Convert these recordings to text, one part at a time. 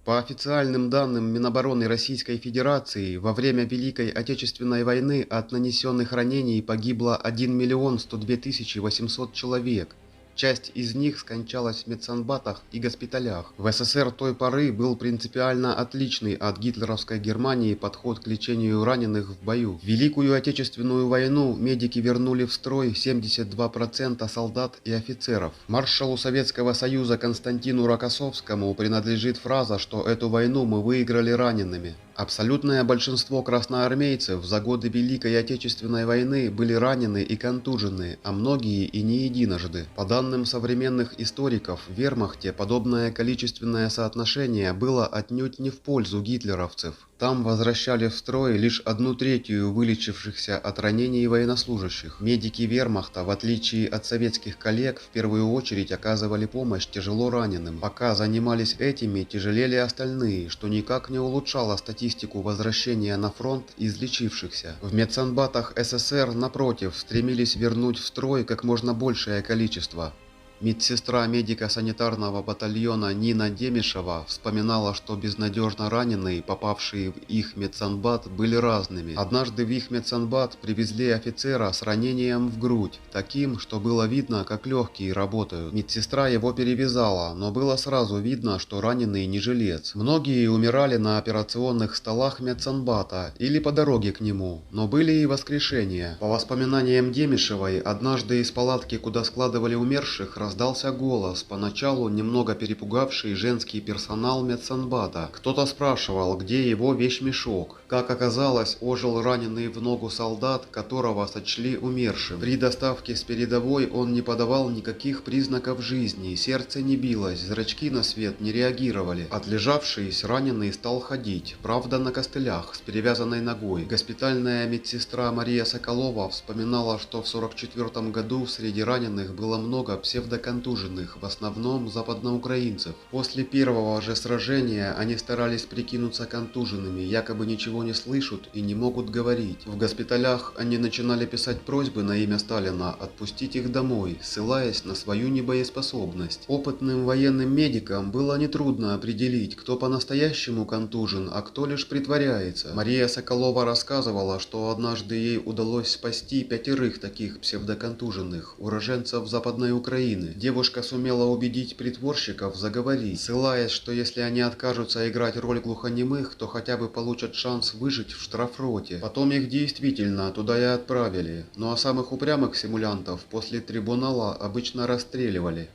По официальным данным Минобороны Российской Федерации, во время Великой Отечественной войны от нанесенных ранений погибло 1 102 800 человек. Часть из них скончалась в медсанбатах и госпиталях. В СССР той поры был принципиально отличный от гитлеровской Германии подход к лечению раненых в бою. В Великую Отечественную войну медики вернули в строй 72% солдат и офицеров. Маршалу Советского Союза Константину Рокоссовскому принадлежит фраза, что эту войну мы выиграли ранеными. Абсолютное большинство красноармейцев за годы Великой Отечественной войны были ранены и контужены, а многие и не единожды. По данным современных историков, в вермахте подобное количественное соотношение было отнюдь не в пользу гитлеровцев. Там возвращали в строй лишь 1/3 вылечившихся от ранений военнослужащих. Медики вермахта, в отличие от советских коллег, в первую очередь оказывали помощь тяжело раненым. Пока занимались этими, тяжелели остальные, что никак не улучшало статистику возвращения на фронт излечившихся. В медсанбатах СССР, напротив, стремились вернуть в строй как можно большее количество. Медсестра медико-санитарного батальона Нина Демишева вспоминала, что безнадежно раненые, попавшие в их медсанбат, были разными. Однажды в их медсанбат привезли офицера с ранением в грудь, таким, что было видно, как легкие работают. Медсестра его перевязала, но было сразу видно, что раненый не жилец. Многие умирали на операционных столах медсанбата или по дороге к нему, но были и воскрешения. По воспоминаниям Демишевой, однажды из палатки, куда складывали умерших, раздался голос, поначалу немного перепугавший женский персонал медсанбата. Кто-то спрашивал, где его вещмешок. Как оказалось, ожил раненый в ногу солдат, которого сочли умершим. При доставке с передовой он не подавал никаких признаков жизни, сердце не билось, зрачки на свет не реагировали. Отлежавшись, раненый стал ходить, правда на костылях, с перевязанной ногой. Госпитальная медсестра Мария Соколова вспоминала, что в 1944 году среди раненых было много псевдоконтуженных, в основном западноукраинцев. После первого же сражения они старались прикинуться контуженными, якобы ничего не слышат и не могут говорить. В госпиталях они начинали писать просьбы на имя Сталина отпустить их домой, ссылаясь на свою небоеспособность. Опытным военным медикам было нетрудно определить, кто по-настоящему контужен, а кто лишь притворяется. Мария Соколова рассказывала, что однажды ей удалось спасти 5 таких псевдоконтуженных, уроженцев Западной Украины. Девушка сумела убедить притворщиков заговорить, ссылаясь, что если они откажутся играть роль глухонемых, то хотя бы получат шанс выжить в штрафроте. Потом их действительно туда и отправили, ну а самых упрямых симулянтов после трибунала обычно расстреливали.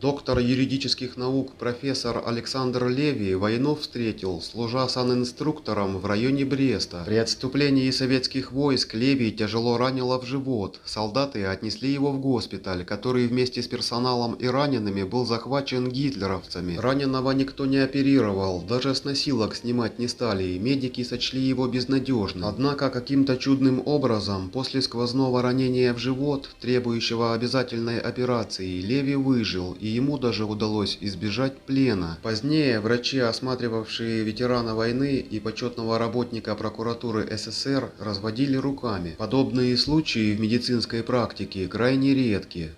Доктор юридических наук профессор Александр Левий войну встретил, служа санинструктором в районе Бреста. При отступлении советских войск Левий тяжело ранило в живот. Солдаты отнесли его в госпиталь, который вместе с персоналом и ранеными был захвачен гитлеровцами. Раненого никто не оперировал, даже с носилок снимать не стали, медики сочли его безнадежным. Однако каким-то чудным образом, после сквозного ранения в живот, требующего обязательной операции, Левий выжил, и ему даже удалось избежать плена. Позднее врачи, осматривавшие ветерана войны и почетного работника прокуратуры СССР, разводили руками. Подобные случаи в медицинской практике крайне редки.